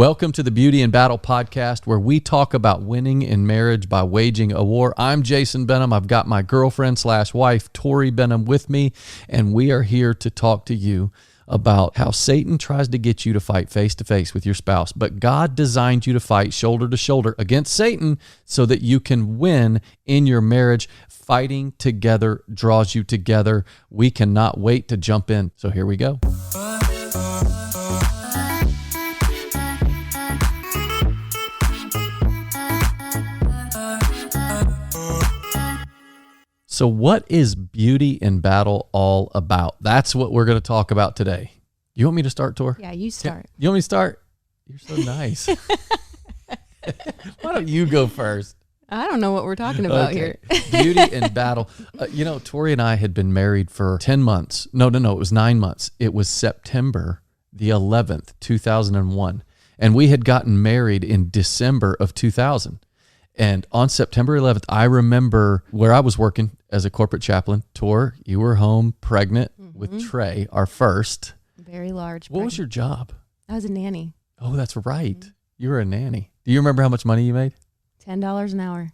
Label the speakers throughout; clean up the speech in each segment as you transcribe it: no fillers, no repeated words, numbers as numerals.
Speaker 1: Welcome to the Beauty in Battle podcast, where we talk about winning in marriage by waging a war. I'm Jason Benham. I've got my girlfriend/wife, Tori Benham, with me, and we are here to talk to you about how Satan tries to get you to fight face-to-face with your spouse, but God designed you to fight shoulder-to-shoulder against Satan so that you can win in your marriage. Fighting together draws you together. We cannot wait to jump in, so here we go. So what is Beauty in Battle all about? That's what we're going to talk about today. You want me to start, Tor?
Speaker 2: Yeah, you start.
Speaker 1: You want me to start? You're so nice. Why don't you go first?
Speaker 2: I don't know what we're talking about here.
Speaker 1: Beauty in Battle. Tori and I had been married for 10 months. No, it was 9 months. It was September the 11th, 2001. And we had gotten married in December of 2000. And on September 11th, I remember where I was working as a corporate chaplain. Tor, you were home pregnant with Trey, our first.
Speaker 2: Very large.
Speaker 1: What was your job?
Speaker 2: I was a nanny.
Speaker 1: Oh, that's right. You were a nanny. Do you remember how much money you made?
Speaker 2: $10 an hour.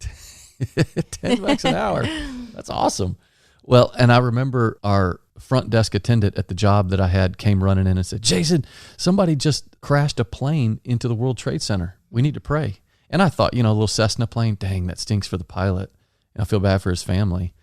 Speaker 1: $10 an hour. That's awesome. Well, and I remember our front desk attendant at the job that I had came running in and said, "Jason, somebody just crashed a plane into the World Trade Center. We need to pray." And I thought, a little Cessna plane, dang, that stinks for the pilot. And I feel bad for his family.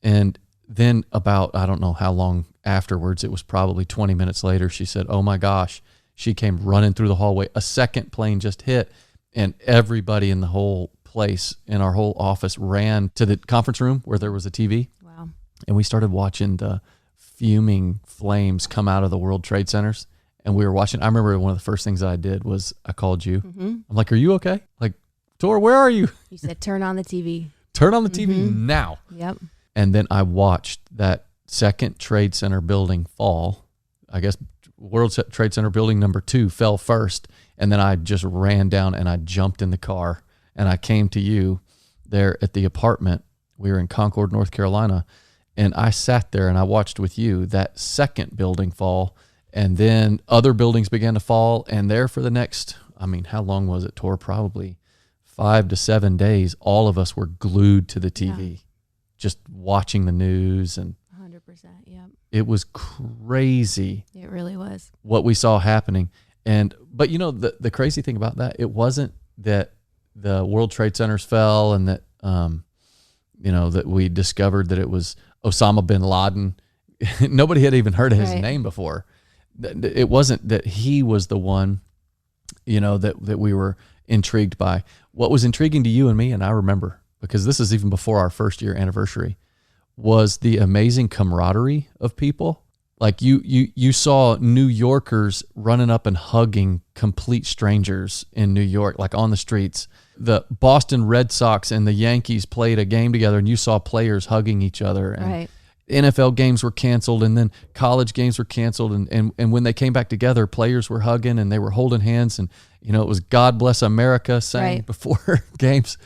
Speaker 1: And then about, I don't know how long afterwards, it was probably 20 minutes later, she said, "Oh my gosh," she came running through the hallway. A second plane just hit, and everybody in the whole place, in our whole office, ran to the conference room where there was a TV.
Speaker 2: Wow. And
Speaker 1: we started watching the fuming flames come out of the World Trade Centers. And we were watching. I remember one of the first things that I did was I called you. I'm like, "Are you okay?" Like, "Tor, where are you?"
Speaker 2: You said, "Turn on the TV."
Speaker 1: Turn on the TV now.
Speaker 2: Yep.
Speaker 1: And then I watched that second Trade Center building fall. I guess World Trade Center building number 2 fell first. And then I just ran down and I jumped in the car and I came to you there at the apartment. We were in Concord, North Carolina. And I sat there and I watched with you that second building fall. And then other buildings began to fall. And there for the next, how long was it, Tor? Probably 5 to 7 days. All of us were glued to the TV, just watching the news. And
Speaker 2: 100%, yep.
Speaker 1: It was crazy.
Speaker 2: It really was.
Speaker 1: What we saw happening. But the crazy thing about that, it wasn't that the World Trade Centers fell and that, that we discovered that it was Osama bin Laden. Nobody had even heard of his name before. It wasn't that he was the one, that we were intrigued by. What was intriguing to you and me, and I remember, because this is even before our first year anniversary, was the amazing camaraderie of people. Like you saw New Yorkers running up and hugging complete strangers in New York, like on the streets. The Boston Red Sox and the Yankees played a game together, and you saw players hugging each other. And
Speaker 2: right.
Speaker 1: NFL games were canceled, and then college games were canceled. And when they came back together, players were hugging and they were holding hands. And, it was "God Bless America" sang before games.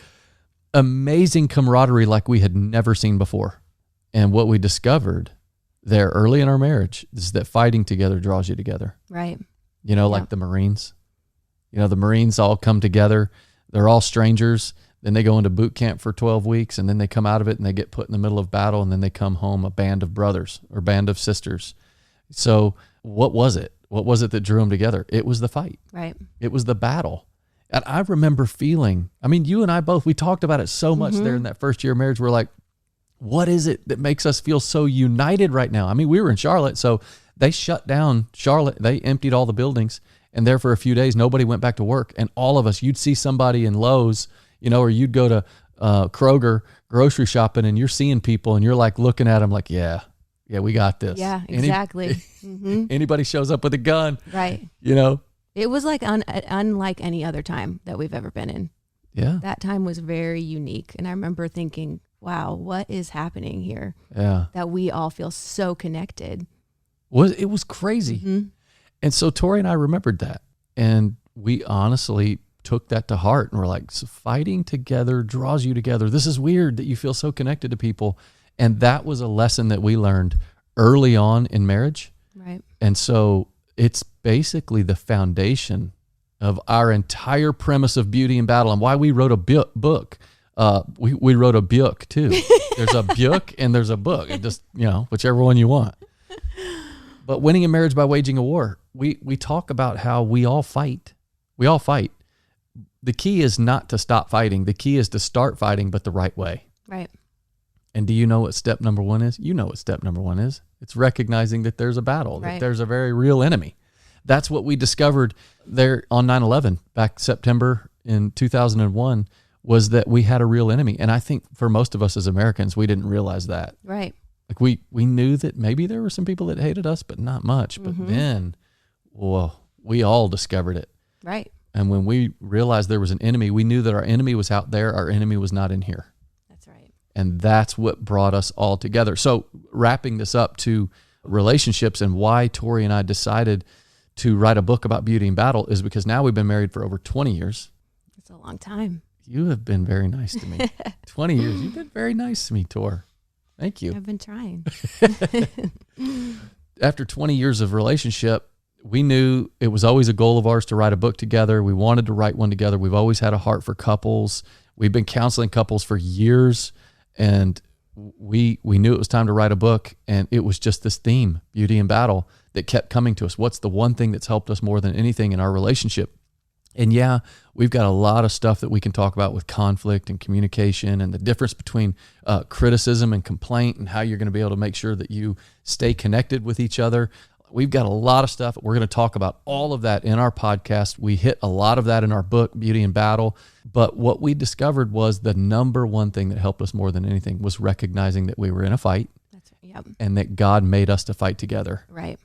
Speaker 1: Amazing camaraderie like we had never seen before. And what we discovered there early in our marriage is that fighting together draws you together.
Speaker 2: Right.
Speaker 1: Like the Marines. The Marines all come together. They're all strangers. Then they go into boot camp for 12 weeks, and then they come out of it and they get put in the middle of battle, and then they come home a band of brothers or band of sisters. So what was it? What was it that drew them together? It was the fight.
Speaker 2: Right.
Speaker 1: It was the battle. And I remember feeling, you and I both, we talked about it so much there in that first year of marriage. We're like, what is it that makes us feel so united right now? We were in Charlotte, so they shut down Charlotte. They emptied all the buildings, and there for a few days, nobody went back to work. And all of us, you'd see somebody in Lowe's, or you'd go to Kroger grocery shopping, and you're seeing people, and you're like looking at them like, yeah, we got this.
Speaker 2: Yeah, exactly.
Speaker 1: Anybody shows up with a gun,
Speaker 2: right? It was like unlike any other time that we've ever been in.
Speaker 1: Yeah,
Speaker 2: that time was very unique, and I remember thinking, wow, what is happening here?
Speaker 1: Yeah,
Speaker 2: that we all feel so connected.
Speaker 1: It was crazy. And so Tori and I remembered that, and we honestly took that to heart, and we're like, so fighting together draws you together. This is weird that you feel so connected to people. And that was a lesson that we learned early on in marriage.
Speaker 2: Right.
Speaker 1: And so it's basically the foundation of our entire premise of Beauty in Battle and why we wrote a book. We wrote a book too. There's a book and there's a book. It just, whichever one you want. But winning a marriage by waging a war, we talk about how we all fight. We all fight. The key is not to stop fighting. The key is to start fighting, but the right way.
Speaker 2: Right.
Speaker 1: And do you know what step number 1 is? You know what step number 1 is. It's recognizing that there's a battle, that there's a very real enemy. That's what we discovered there on 9/11 back September in 2001, was that we had a real enemy. And I think for most of us as Americans, we didn't realize that.
Speaker 2: Right.
Speaker 1: Like we knew that maybe there were some people that hated us, but not much. But then, we all discovered it.
Speaker 2: Right.
Speaker 1: And when we realized there was an enemy, we knew that our enemy was out there. Our enemy was not in here.
Speaker 2: That's right.
Speaker 1: And that's what brought us all together. So wrapping this up to relationships and why Tori and I decided to write a book about beauty in battle is because now we've been married for over 20 years.
Speaker 2: It's a long time.
Speaker 1: You have been very nice to me. 20 years. You've been very nice to me, Tor. Thank you.
Speaker 2: I've been trying.
Speaker 1: After 20 years of relationship, we knew it was always a goal of ours to write a book together. We wanted to write one together. We've always had a heart for couples. We've been counseling couples for years, and we knew it was time to write a book, and it was just this theme, beauty in battle, that kept coming to us. What's the one thing that's helped us more than anything in our relationship? And yeah, we've got a lot of stuff that we can talk about with conflict and communication and the difference between criticism and complaint and how you're going to be able to make sure that you stay connected with each other. We've got a lot of stuff. We're going to talk about all of that in our podcast. We hit a lot of that in our book, Beauty in Battle. But what we discovered was the number one thing that helped us more than anything was recognizing that we were in a fight. That's right. Yep. And that God made us to fight together.
Speaker 2: Right.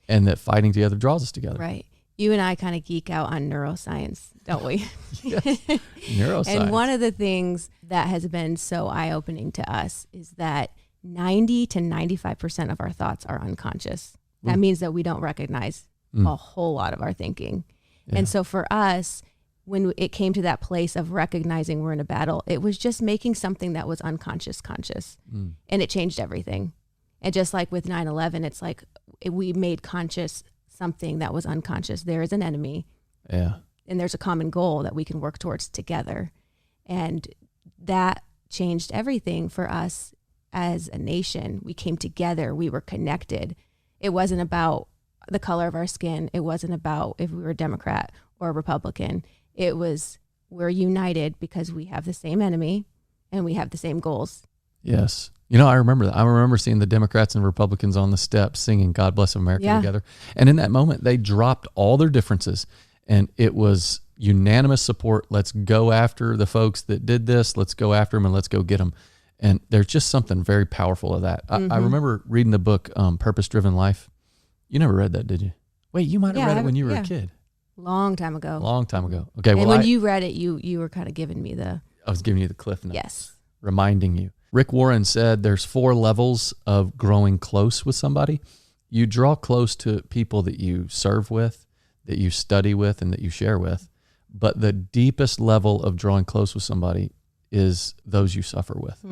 Speaker 1: And that fighting together draws us together.
Speaker 2: Right. You and I kind of geek out on neuroscience, don't we?
Speaker 1: Yes. Neuroscience.
Speaker 2: And one of the things that has been so eye-opening to us is that 90 to 95% of our thoughts are unconscious. That means that we don't recognize a whole lot of our thinking. Yeah. And so for us, when it came to that place of recognizing we're in a battle, it was just making something that was unconscious conscious. And it changed everything. And just like with 9/11, it's like we made conscious something that was unconscious. There is an enemy.
Speaker 1: Yeah.
Speaker 2: And there's a common goal that we can work towards together. And that changed everything for us as a nation. We came together. We were connected. It wasn't about the color of our skin. It wasn't about if we were a Democrat or a Republican. It was we're united because we have the same enemy and we have the same goals.
Speaker 1: Yes. I remember that. I remember seeing the Democrats and Republicans on the steps singing God Bless America together. And in that moment, they dropped all their differences and it was unanimous support. Let's go after the folks that did this. Let's go after them and let's go get them. And there's just something very powerful of that. I remember reading the book, Purpose Driven Life. You never read that, did you? Wait, you might have read it when you were a kid.
Speaker 2: Long time ago.
Speaker 1: Okay.
Speaker 2: And when you read it, you were kind of giving me
Speaker 1: I was giving you the cliff notes.
Speaker 2: Yes.
Speaker 1: Reminding you. Rick Warren said there's 4 levels of growing close with somebody. You draw close to people that you serve with, that you study with, and that you share with. But the deepest level of drawing close with somebody is those you suffer with.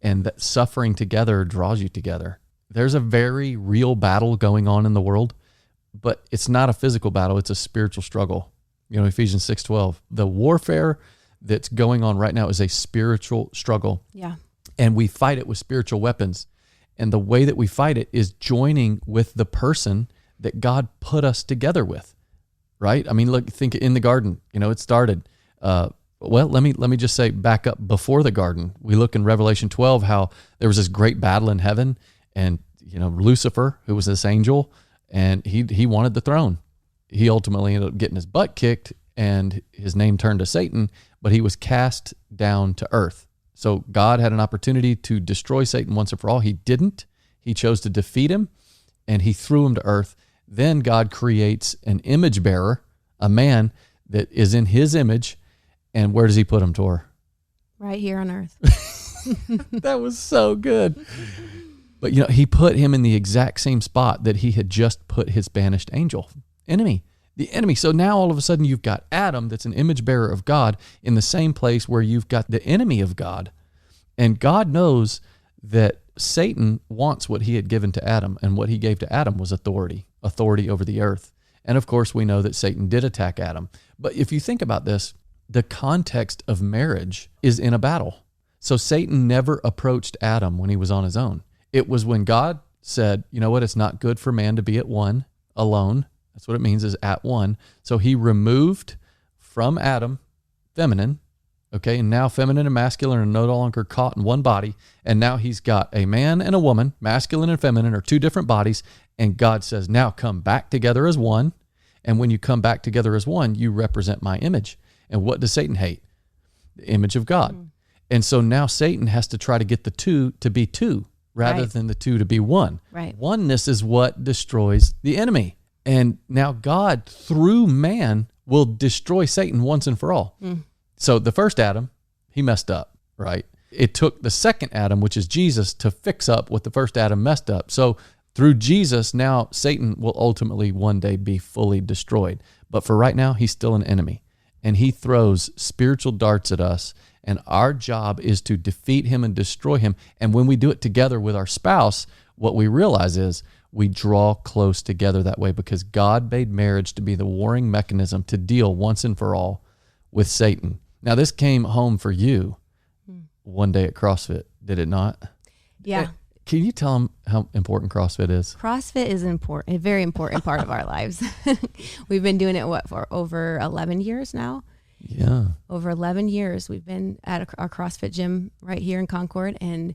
Speaker 1: And that suffering together draws you together. There's a very real battle going on in the world, but it's not a physical battle. It's a spiritual struggle. Ephesians 6:12, the warfare that's going on right now is a spiritual struggle.
Speaker 2: Yeah.
Speaker 1: And we fight it with spiritual weapons. And the way that we fight it is joining with the person that God put us together with, right? I mean, look, think in the garden, it started, well, let me just say back up before the garden. We look in Revelation 12, how there was this great battle in heaven and, Lucifer, who was this angel, and he wanted the throne. He ultimately ended up getting his butt kicked and his name turned to Satan, but he was cast down to earth. So God had an opportunity to destroy Satan once and for all. He didn't. He chose to defeat him and he threw him to earth. Then God creates an image bearer, a man that is in his image. And where does he put him, Tor?
Speaker 2: Right here on earth.
Speaker 1: That was so good. But, he put him in the exact same spot that he had just put his banished angel, the enemy. So now all of a sudden you've got Adam, that's an image bearer of God, in the same place where you've got the enemy of God. And God knows that Satan wants what he had given to Adam, and what he gave to Adam was authority over the earth. And of course, we know that Satan did attack Adam. But if you think about this, the context of marriage is in a battle. So Satan never approached Adam when he was on his own. It was when God said, you know what, it's not good for man to be at one alone. That's what it means, is at one. So he removed from Adam feminine, okay, and now feminine and masculine are no longer caught in one body. And now he's got a man and a woman, masculine and feminine are two different bodies. And God says, now come back together as one. And when you come back together as one, you represent my image. And what does Satan hate? The image of God. Mm. And so now Satan has to try to get the two to be two rather than the two to be one.
Speaker 2: Right.
Speaker 1: Oneness is what destroys the enemy. And now God, through man, will destroy Satan once and for all. Mm. So the first Adam, he messed up, right? It took the second Adam, which is Jesus, to fix up what the first Adam messed up. So through Jesus, now Satan will ultimately one day be fully destroyed. But for right now, he's still an enemy. And he throws spiritual darts at us. And our job is to defeat him and destroy him. And when we do it together with our spouse, what we realize is we draw close together that way, because God made marriage to be the warring mechanism to deal once and for all with Satan. Now, this came home for you one day at CrossFit, did it not?
Speaker 2: Yeah.
Speaker 1: Can you tell them how important CrossFit is?
Speaker 2: CrossFit is important, a very important part of our lives. We've been doing it, for over 11 years now?
Speaker 1: Yeah.
Speaker 2: Over 11 years, we've been at our CrossFit gym right here in Concord, and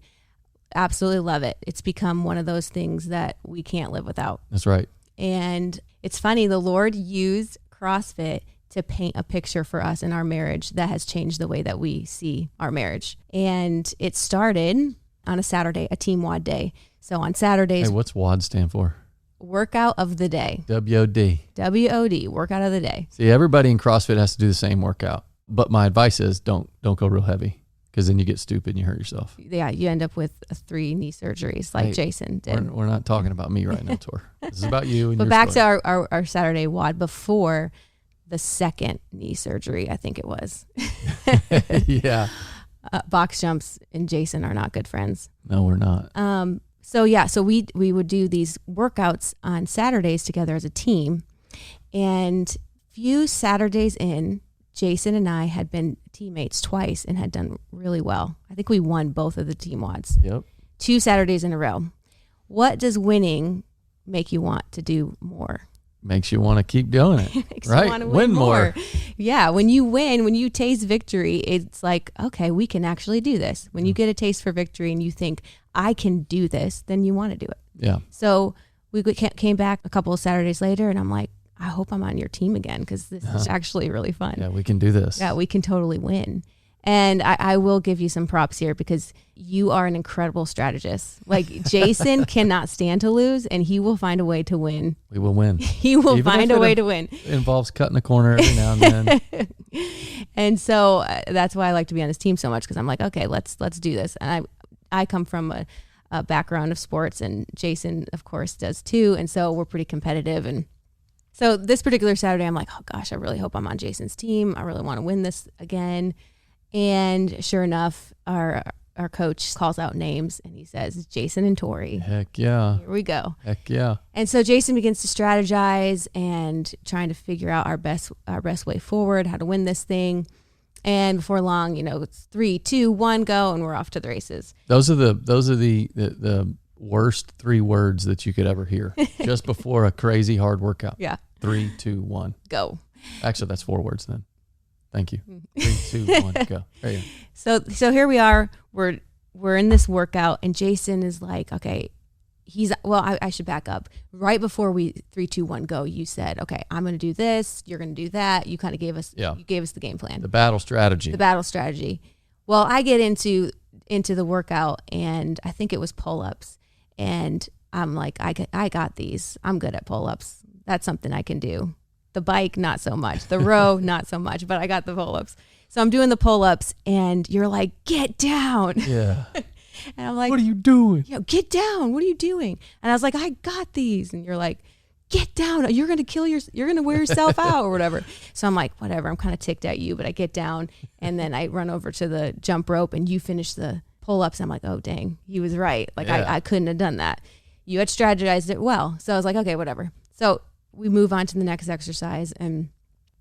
Speaker 2: absolutely love it. It's become one of those things that we can't live without.
Speaker 1: That's right.
Speaker 2: And it's funny, the Lord used CrossFit to paint a picture for us in our marriage that has changed the way that we see our marriage. And it started on a Saturday, a team WOD day. So on Saturdays.
Speaker 1: Hey, what's WOD stand for?
Speaker 2: Workout of the day.
Speaker 1: WOD.
Speaker 2: WOD, workout of the day.
Speaker 1: See, everybody in CrossFit has to do the same workout. But my advice is don't go real heavy, because then you get stupid and you hurt yourself.
Speaker 2: Yeah, you end up with 3 knee surgeries like Jason did.
Speaker 1: We're not talking about me right now, Tor. This is about you and
Speaker 2: but
Speaker 1: your
Speaker 2: back
Speaker 1: story.
Speaker 2: to our Saturday WOD before the second knee surgery, I think it was.
Speaker 1: Yeah.
Speaker 2: Box jumps and Jason are not good friends.
Speaker 1: No, we're not.
Speaker 2: So we would do these workouts on Saturdays together as a team. And few Saturdays in, Jason and I had been teammates twice and had done really well. I think we won both of the team WODs.
Speaker 1: Yep.
Speaker 2: 2 Saturdays in a row. What does winning make you want to do more?
Speaker 1: Makes you want to keep doing it.
Speaker 2: Makes
Speaker 1: right?
Speaker 2: You want to win more. Yeah. When you win, when you taste victory, it's like, okay, we can actually do this. When you get a taste for victory and you think, I can do this, then you want to do it.
Speaker 1: Yeah.
Speaker 2: So we came back a couple of Saturdays later, and I'm like, I hope I'm on your team again, because this is actually really fun.
Speaker 1: Yeah, we can do this.
Speaker 2: Yeah, we can totally win. And I will give you some props here, because you are an incredible strategist. Like, Jason cannot stand to lose, and he will find a way to win.
Speaker 1: We will win.
Speaker 2: He will
Speaker 1: Even
Speaker 2: find a way to win.
Speaker 1: It involves cutting a corner every now and then.
Speaker 2: And so that's why I like to be on his team so much, because I'm like, okay, let's do this. And I come from a background of sports, and Jason, of course, does too. And so we're pretty competitive. And so this particular Saturday, I'm like, oh gosh, I really hope I'm on Jason's team. I really want to win this again. And sure enough, our coach calls out names, and he says, Jason and Tori.
Speaker 1: Heck yeah.
Speaker 2: Here we go.
Speaker 1: Heck yeah.
Speaker 2: And so Jason begins to strategize and trying to figure out our best way forward, how to win this thing. And before long, it's 3, 2, 1, go, and we're off to the races.
Speaker 1: Those are the worst 3 words that you could ever hear just before a crazy hard workout.
Speaker 2: Yeah.
Speaker 1: 3, 2, 1,
Speaker 2: go.
Speaker 1: Actually, that's 4 words then. Thank you. 3, 2, 1, go. There you go.
Speaker 2: So here we are. We're in this workout, and Jason is like, okay, I should back up. Right before we 3, 2, 1, go, you said, okay, I'm going to do this. You're going to do that. You kind of gave us the game plan.
Speaker 1: The battle strategy.
Speaker 2: Well, I get into the workout, and I think it was pull-ups, and I'm like, I got these. I'm good at pull-ups. That's something I can do. The bike, not so much. The row, not so much, but I got the pull-ups. So I'm doing the pull-ups, and you're like, get down.
Speaker 1: Yeah.
Speaker 2: And I'm like,
Speaker 1: what are you doing?
Speaker 2: Get down. What are you doing? And I was like, I got these. And you're like, get down. You're going to wear yourself out or whatever. So I'm like, whatever. I'm kind of ticked at you, but I get down, and then I run over to the jump rope, and you finish the pull-ups. I'm like, oh, dang, he was right. Like, I couldn't have done that. You had strategized it well. So I was like, okay, whatever. So we move on to the next exercise, and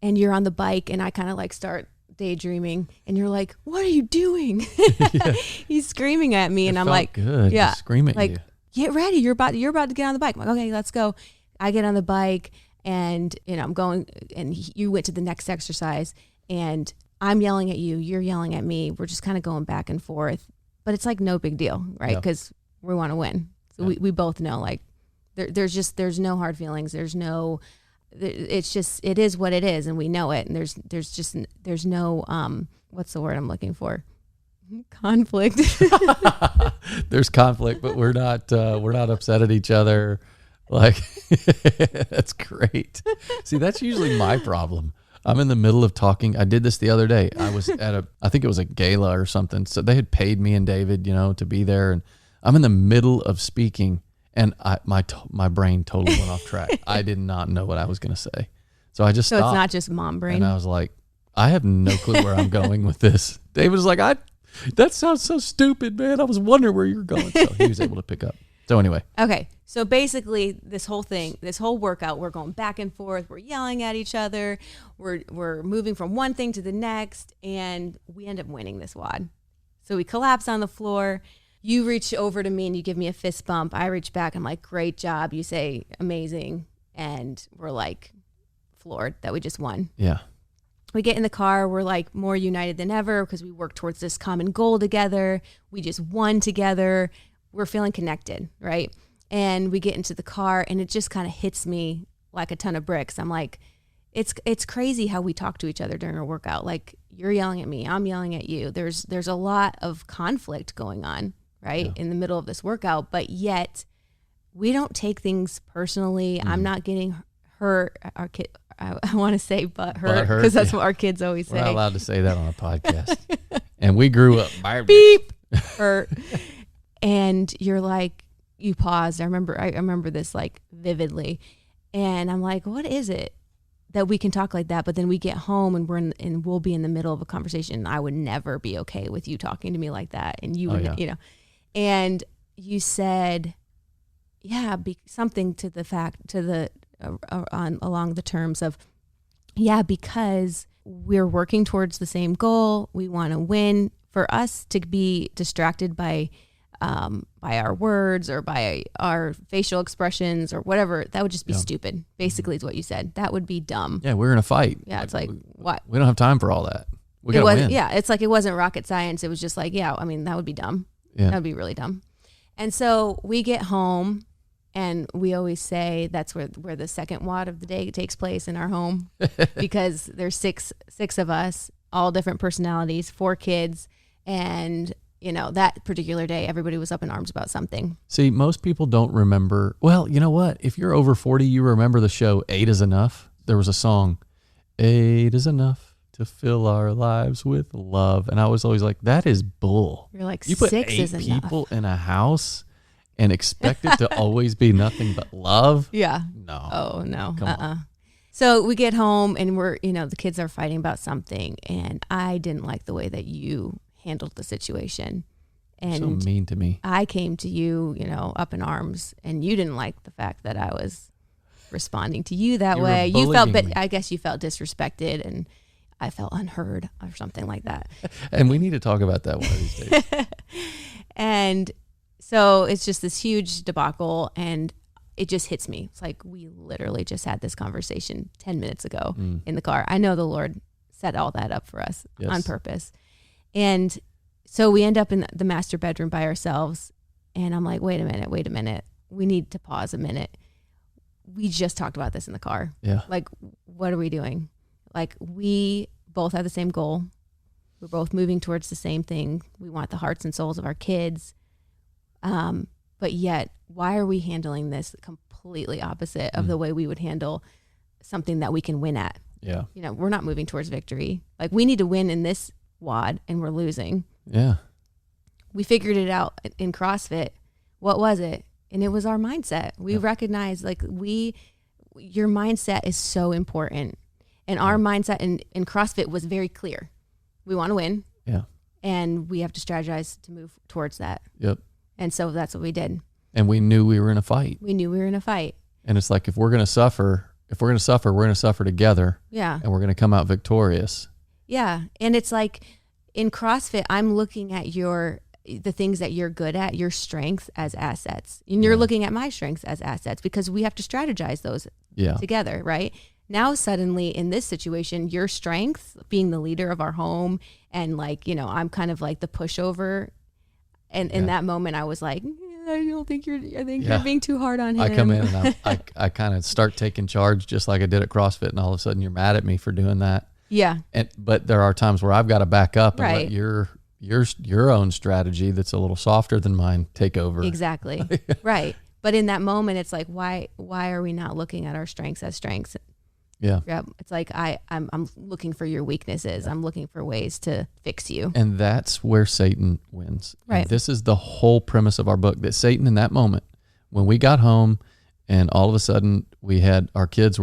Speaker 2: you're on the bike, and I kind of like start daydreaming, and you're like, what are you doing?
Speaker 1: Yeah.
Speaker 2: He's screaming at me, and I'm like,
Speaker 1: good.
Speaker 2: yeah,
Speaker 1: Screaming at
Speaker 2: like,
Speaker 1: you.
Speaker 2: get ready. You're about to get on the bike. I'm like, okay, let's go. I get on the bike, and I'm going, and you went to the next exercise, and I'm yelling at you. You're yelling at me. We're just kind of going back and forth, but it's like no big deal, right? Because we want to win. So we both know, like, there's no hard feelings. It is what it is, and we know it. And there's no what's the word I'm looking for? Conflict.
Speaker 1: There's conflict, but we're not upset at each other. Like, that's great. See, that's usually my problem. I'm in the middle of talking. I did this the other day. I was at I think it was a gala or something. So they had paid me and David, to be there. And I'm in the middle of speaking, and my brain totally went off track. I did not know what I was going to say. So I just stopped.
Speaker 2: It's not just mom brain.
Speaker 1: And I was like, I have no clue where I'm going with this. David was like, that sounds so stupid, man. I was wondering where you were going. So he was able to pick up. So anyway.
Speaker 2: Okay. So basically this whole workout, we're going back and forth. We're yelling at each other. We're moving from one thing to the next, and we end up winning this WOD. So we collapse on the floor. You reach over to me and you give me a fist bump. I reach back. I'm like, great job. You say amazing. And we're like floored that we just won.
Speaker 1: Yeah.
Speaker 2: We get in the car. We're like more united than ever because we work towards this common goal together. We just won together. We're feeling connected, right? And we get into the car, and it just kind of hits me like a ton of bricks. I'm like, it's crazy how we talk to each other during our workout. Like, you're yelling at me, I'm yelling at you. There's a lot of conflict going on, right, in the middle of this workout, but yet we don't take things personally. I'm not getting hurt. Our kid, I want to say butt hurt, because that's what our kids always say.
Speaker 1: We're not allowed to say that on a podcast. And we grew up.
Speaker 2: Beep. Hurt. And you're like, you paused. I remember this like vividly. And I'm like, what is it that we can talk like that? But then we get home and we'll be in the middle of a conversation. I would never be okay with you talking to me like that. And you would, and you said, something to the fact, along the terms of, because we're working towards the same goal. We want to win. For us to be distracted by our words or by our facial expressions or whatever, that would just be stupid. Basically, is what you said. That would be dumb.
Speaker 1: Yeah, we're in a fight.
Speaker 2: Yeah, it's like, what?
Speaker 1: We don't have time for all that. We gotta win.
Speaker 2: Yeah, it's like it wasn't rocket science. It was just like, that would be dumb.
Speaker 1: Yeah.
Speaker 2: That would be really dumb. And so we get home, and we always say that's where the second WOD of the day takes place, in our home, because there's six of us, all different personalities, 4 kids, and that particular day, everybody was up in arms about something.
Speaker 1: See, most people don't remember. Well, you know what? If you're over 40, you remember the show 8 is Enough. There was a song, 8 is enough to fill our lives with love. And I was always like, that is bull.
Speaker 2: You're like,
Speaker 1: you put
Speaker 2: 6
Speaker 1: 8
Speaker 2: is enough.
Speaker 1: people in a house and expect it to always be nothing but love?
Speaker 2: Yeah.
Speaker 1: No.
Speaker 2: Oh, no.
Speaker 1: Come on.
Speaker 2: So we get home, and we're, the kids are fighting about something. And I didn't like the way that you handled the situation, and
Speaker 1: so mean to me.
Speaker 2: I came to you, up in arms, and you didn't like the fact that I was responding to you that way. You felt, I guess you felt disrespected, and I felt unheard or something like that.
Speaker 1: And we need to talk about that one of these days.
Speaker 2: And so it's just this huge debacle, and it just hits me. It's like, we literally just had this conversation 10 minutes ago in the car. I know the Lord set all that up for us on purpose. And so we end up in the master bedroom by ourselves. And I'm like, wait a minute. We need to pause a minute. We just talked about this in the car.
Speaker 1: Yeah.
Speaker 2: Like, what are we doing? Like, we both have the same goal. We're both moving towards the same thing. We want the hearts and souls of our kids. But yet, why are we handling this completely opposite of the way we would handle something that we can win at?
Speaker 1: Yeah.
Speaker 2: We're not moving towards victory. Like, we need to win in this WOD, and we're losing.
Speaker 1: Yeah.
Speaker 2: We figured it out in CrossFit. What was it? And it was our mindset. We recognized, like, your mindset is so important. And our mindset in CrossFit was very clear. We want to win.
Speaker 1: Yeah.
Speaker 2: And we have to strategize to move towards that.
Speaker 1: Yep.
Speaker 2: And so that's what we did.
Speaker 1: And we knew we were in a fight.
Speaker 2: We knew we were in a fight.
Speaker 1: And it's like, if we're going to suffer, If we're going to suffer, we're going to suffer together.
Speaker 2: Yeah.
Speaker 1: And we're going to come out victorious.
Speaker 2: Yeah. And it's like in CrossFit, I'm looking at the things that you're good at, your strengths as assets. And you're looking at my strengths as assets because we have to strategize those together, right? Now, suddenly in this situation, your strength being the leader of our home and like, I'm kind of like the pushover. And in that moment, I was like, I think you're being too hard on him.
Speaker 1: I come in and I kind of start taking charge just like I did at CrossFit, and all of a sudden you're mad at me for doing that.
Speaker 2: Yeah.
Speaker 1: But there are times where I've got to back up and
Speaker 2: Right.
Speaker 1: let your own strategy that's a little softer than mine take over.
Speaker 2: Exactly. Right. But in that moment, it's like, why are we not looking at our strengths as strengths?
Speaker 1: Yeah.
Speaker 2: Yeah. It's like, I'm looking for your weaknesses. I'm looking for ways to fix you.
Speaker 1: And that's where Satan wins.
Speaker 2: Right.
Speaker 1: And this is the whole premise of our book, that Satan in that moment, when we got home and all of a sudden our kids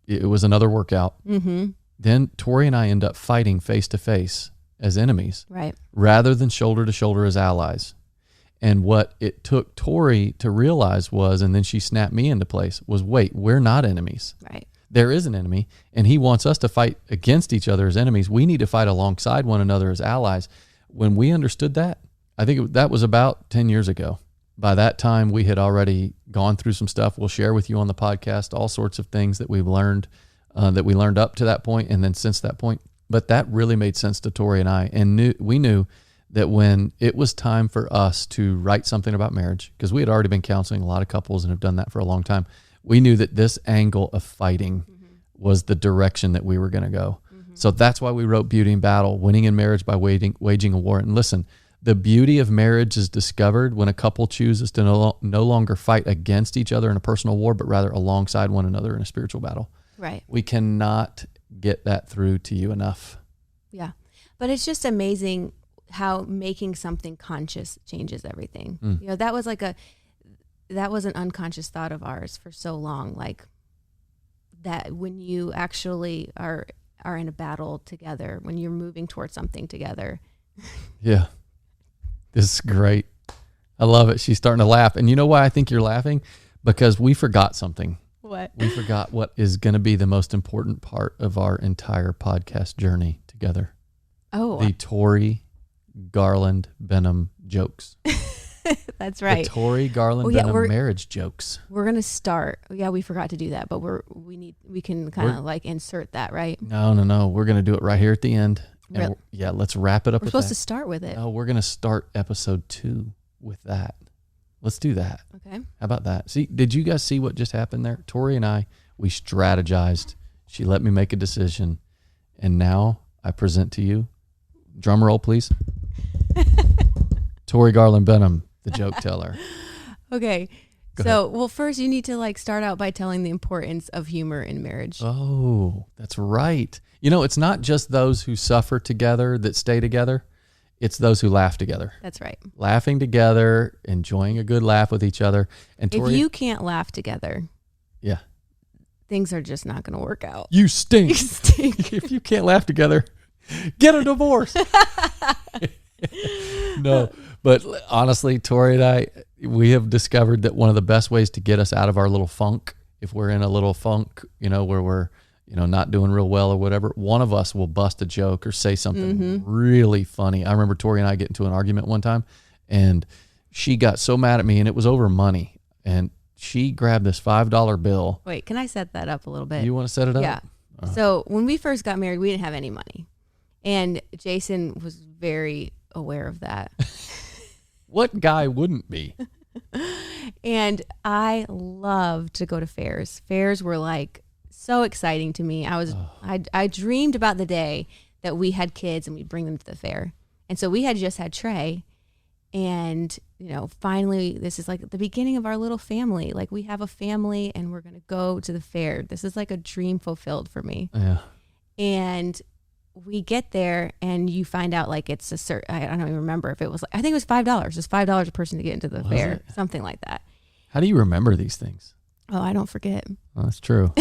Speaker 1: it was another workout.
Speaker 2: Mm-hmm.
Speaker 1: Then Tori and I end up fighting face to face as enemies.
Speaker 2: Right.
Speaker 1: Rather than shoulder to shoulder as allies. And what it took Tori to realize was, and then she snapped me into place, was wait, we're not enemies.
Speaker 2: Right.
Speaker 1: There is an enemy, and he wants us to fight against each other as enemies. We need to fight alongside one another as allies. When we understood that, I think that was about 10 years ago. By that time, we had already gone through some stuff. We'll share with you on the podcast all sorts of things that we've learned, that we learned up to that point and then since that point. But that really made sense to Tori and I. And we knew that when it was time for us to write something about marriage, because we had already been counseling a lot of couples and have done that for a long time, we knew that this angle of fighting was the direction that we were going to go. Mm-hmm. So that's why we wrote Beauty in Battle, Winning in Marriage by Waging a War. And listen, the beauty of marriage is discovered when a couple chooses to no longer fight against each other in a personal war, but rather alongside one another in a spiritual battle.
Speaker 2: Right.
Speaker 1: We cannot get that through to you enough.
Speaker 2: Yeah. But it's just amazing how making something conscious changes everything. That was an unconscious thought of ours for so long. Like that when you actually are in a battle together, when you're moving towards something together.
Speaker 1: Yeah. This is great. I love it. She's starting to laugh. And you know why I think you're laughing? Because we forgot something.
Speaker 2: What?
Speaker 1: We forgot what is going to be the most important part of our entire podcast journey together.
Speaker 2: Oh.
Speaker 1: The Tori Garland Benham jokes.
Speaker 2: That's right.
Speaker 1: The Tori Garland Benham marriage jokes.
Speaker 2: We're going to start. Yeah, we forgot to do that, but we can kind of like insert that, right?
Speaker 1: No. We're going to do it right here at the end. And
Speaker 2: really?
Speaker 1: Let's wrap it up.
Speaker 2: We're supposed to start with it.
Speaker 1: No, we're going to start episode 2 with that. Let's do that.
Speaker 2: Okay.
Speaker 1: How about that? See, did you guys see what just happened there? Tori and I, we strategized. She let me make a decision. And now I present to you, drum roll, please. Tori Garland Benham, the joke teller.
Speaker 2: Okay. Well, first you need to start out by telling the importance of humor in marriage.
Speaker 1: Oh, that's right. It's not just those who suffer together that stay together. It's those who laugh together.
Speaker 2: That's right.
Speaker 1: Laughing together, enjoying a good laugh with each other. And
Speaker 2: Tori, if you can't laugh together,
Speaker 1: yeah,
Speaker 2: things are just not going to work out.
Speaker 1: You stink.
Speaker 2: You stink.
Speaker 1: If you can't laugh together, get a divorce. No, but honestly, Tori and I, we have discovered that one of the best ways to get us out of our little funk, if we're in a little funk, where we're, not doing real well or whatever, one of us will bust a joke or say something really funny. I remember Tori and I get into an argument one time, and she got so mad at me, and it was over money. And she grabbed this $5 bill.
Speaker 2: Wait, can I set that up a little bit?
Speaker 1: You want to set it up?
Speaker 2: Yeah. So when we first got married, we didn't have any money. And Jason was very aware of that.
Speaker 1: What guy wouldn't be?
Speaker 2: And I loved to go to fairs. Fairs were so exciting to me. I dreamed about the day that we had kids and we'd bring them to the fair. And so we had just had Trey, and finally this is the beginning of our little family. We have a family and we're going to go to the fair. This is a dream fulfilled for me.
Speaker 1: Yeah.
Speaker 2: And we get there and you find out it's a certain, I don't even remember if it was, I think it was $5. It's $5 a person to get into the fair, something like that.
Speaker 1: How do you remember these things?
Speaker 2: Oh, I don't forget.
Speaker 1: Well, that's true.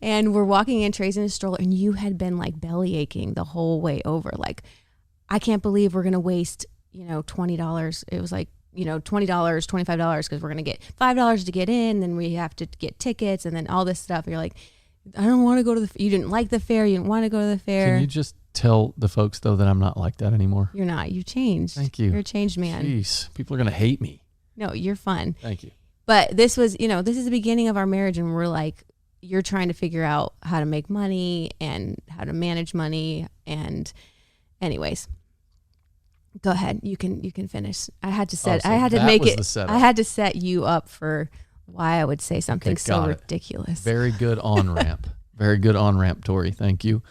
Speaker 2: And we're walking in, Trey's in a stroller, and you had been belly aching the whole way over. I can't believe we're going to waste, $20. It was $20, $25 because we're going to get $5 to get in. Then we have to get tickets and then all this stuff. You're like, I don't want to go to you didn't like the fair. You didn't want to go to the fair.
Speaker 1: Can you just tell the folks though that I'm not like that anymore?
Speaker 2: You're not. You changed.
Speaker 1: Thank you.
Speaker 2: You're a changed man.
Speaker 1: Jeez, people are going to hate me.
Speaker 2: No, you're fun.
Speaker 1: Thank you.
Speaker 2: But this was, this is the beginning of our marriage, and we're like, you're trying to figure out how to make money and how to manage money. And anyways, go ahead. You can finish. I had to set you up for why I would say something so ridiculous.
Speaker 1: Very good on ramp. Very good on ramp, Tori. Thank you.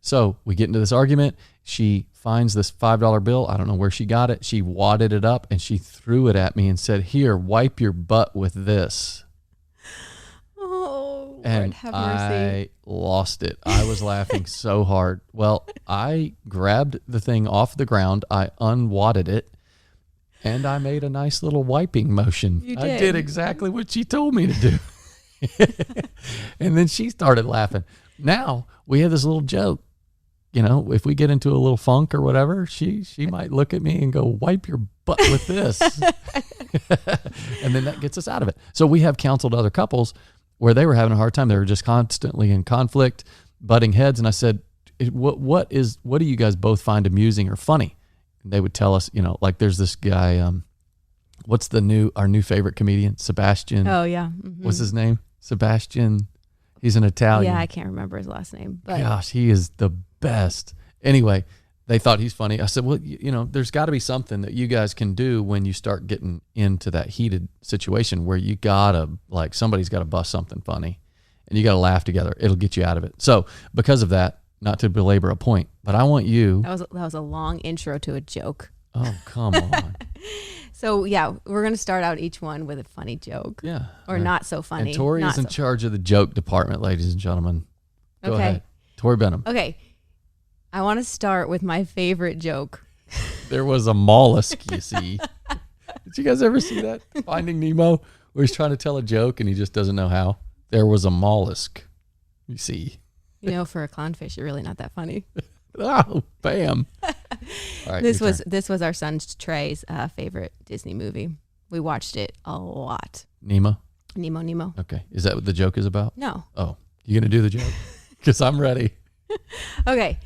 Speaker 1: So we get into this argument. She finds this $5 bill. I don't know where she got it. She wadded it up and she threw it at me and said, "Here, wipe your butt with this."
Speaker 2: Oh,
Speaker 1: and
Speaker 2: Lord have mercy.
Speaker 1: I lost it. I was laughing so hard. Well, I grabbed the thing off the ground. I unwadded it. And I made a nice little wiping motion.
Speaker 2: You did.
Speaker 1: I did exactly what she told me to do. And then she started laughing. Now we have this little joke. If we get into a little funk or whatever, she might look at me and go, "Wipe your butt with this." And then that gets us out of it. So we have counseled other couples where they were having a hard time. They were just constantly in conflict, butting heads. And I said, what do you guys both find amusing or funny? And they would tell us, like there's this guy, what's our new favorite comedian, Sebastian.
Speaker 2: Oh yeah. Mm-hmm.
Speaker 1: What's his name? Sebastian. He's an Italian.
Speaker 2: Yeah, I can't remember his last name. But
Speaker 1: gosh, he is the best. Anyway, they thought he's funny. I said, well, there's got to be something that you guys can do when you start getting into that heated situation where you gotta, like, somebody's got to bust something funny and you got to laugh together. It'll get you out of it. So because of that, not to belabor a point, but I want you.
Speaker 2: That was a long intro to a joke.
Speaker 1: Oh, come on.
Speaker 2: So yeah, we're going to start out each one with a funny joke.
Speaker 1: Yeah.
Speaker 2: Or not so funny.
Speaker 1: And Tori is in charge of the joke department, ladies and gentlemen. Go ahead. Tori Benham.
Speaker 2: Okay. I want to start with my favorite joke.
Speaker 1: There was a mollusk, you see. Did you guys ever see that? Finding Nemo, where he's trying to tell a joke and he just doesn't know how. There was a mollusk, you see.
Speaker 2: For a clownfish, you're really not that funny.
Speaker 1: Oh, bam. All right,
Speaker 2: this was our son Trey's favorite Disney movie. We watched it a lot.
Speaker 1: Nemo?
Speaker 2: Nemo.
Speaker 1: Okay. Is that what the joke is about?
Speaker 2: No.
Speaker 1: Oh, you going to do the joke? Because I'm ready.
Speaker 2: Okay.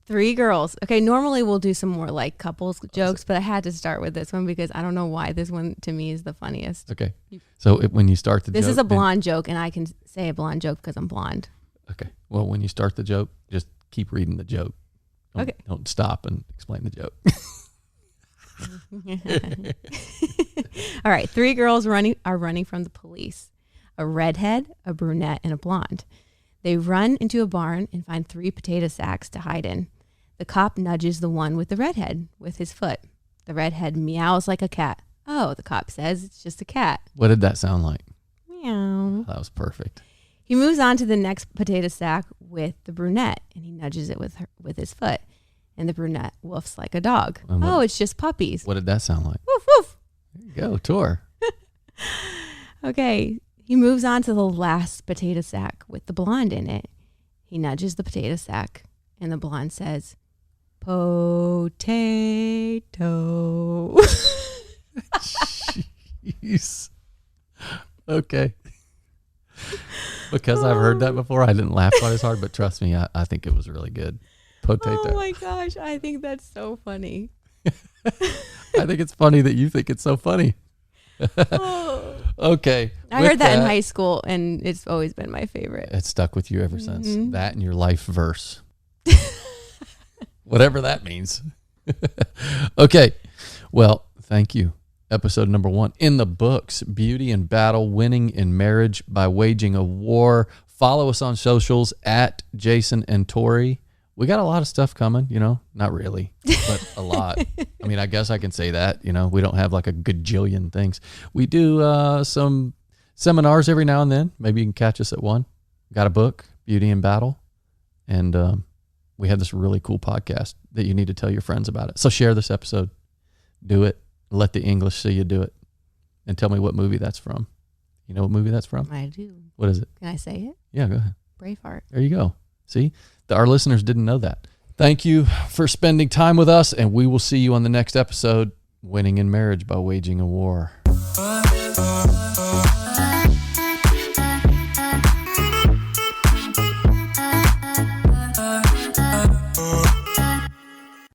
Speaker 2: 3 girls. Okay, normally we'll do some more like couples jokes, but I had to start with this one because I don't know why this one to me is the funniest.
Speaker 1: Okay. So when you start the joke.
Speaker 2: This is a blonde joke, and I can say a blonde joke because I'm blonde.
Speaker 1: Okay. Well, when you start the joke, just keep reading the joke. Don't stop and explain the joke.
Speaker 2: All right. 3 girls are running from the police. A redhead, a brunette, and a blonde. They run into a barn and find 3 potato sacks to hide in. The cop nudges the one with the redhead with his foot. The redhead meows like a cat. Oh, the cop says it's just a cat.
Speaker 1: What did that sound like?
Speaker 2: Meow.
Speaker 1: That was perfect.
Speaker 2: He moves on to the next potato sack with the brunette, and he nudges it with his foot. And the brunette woofs like a dog. It's just puppies.
Speaker 1: What did that sound like?
Speaker 2: Woof, woof.
Speaker 1: There you go, Tor.
Speaker 2: Okay. He moves on to the last potato sack with the blonde in it. He nudges the potato sack, and the blonde says, "Potato."
Speaker 1: Jeez. Okay. Because I've heard that before, I didn't laugh quite as hard, but trust me, I think it was really good. Potato.
Speaker 2: Oh my gosh, I think that's so funny.
Speaker 1: I think it's funny that you think it's so funny.
Speaker 2: Oh.
Speaker 1: Okay.
Speaker 2: I heard that in high school, and it's always been my favorite.
Speaker 1: It's stuck with you ever since. That and your life verse. Whatever that means. Okay. Well, thank you. Episode number 1 in the books, Beauty and Battle, Winning in Marriage by Waging a War. Follow us on socials at Jason and Tori. We got a lot of stuff coming, not really, but a lot. I mean, I guess I can say that, we don't have like a gajillion things. We do some seminars every now and then. Maybe you can catch us at one. We got a book, Beauty and Battle. And we have this really cool podcast that you need to tell your friends about it. So share this episode. Do it. Let the English see you do it. And tell me what movie that's from. You know what movie that's from?
Speaker 2: I do.
Speaker 1: What is it?
Speaker 2: Can I say it?
Speaker 1: Yeah, go ahead.
Speaker 2: Braveheart.
Speaker 1: There you go. See, our listeners didn't know that. Thank you for spending time with us, and we will see you on the next episode. winning in marriage by waging a war.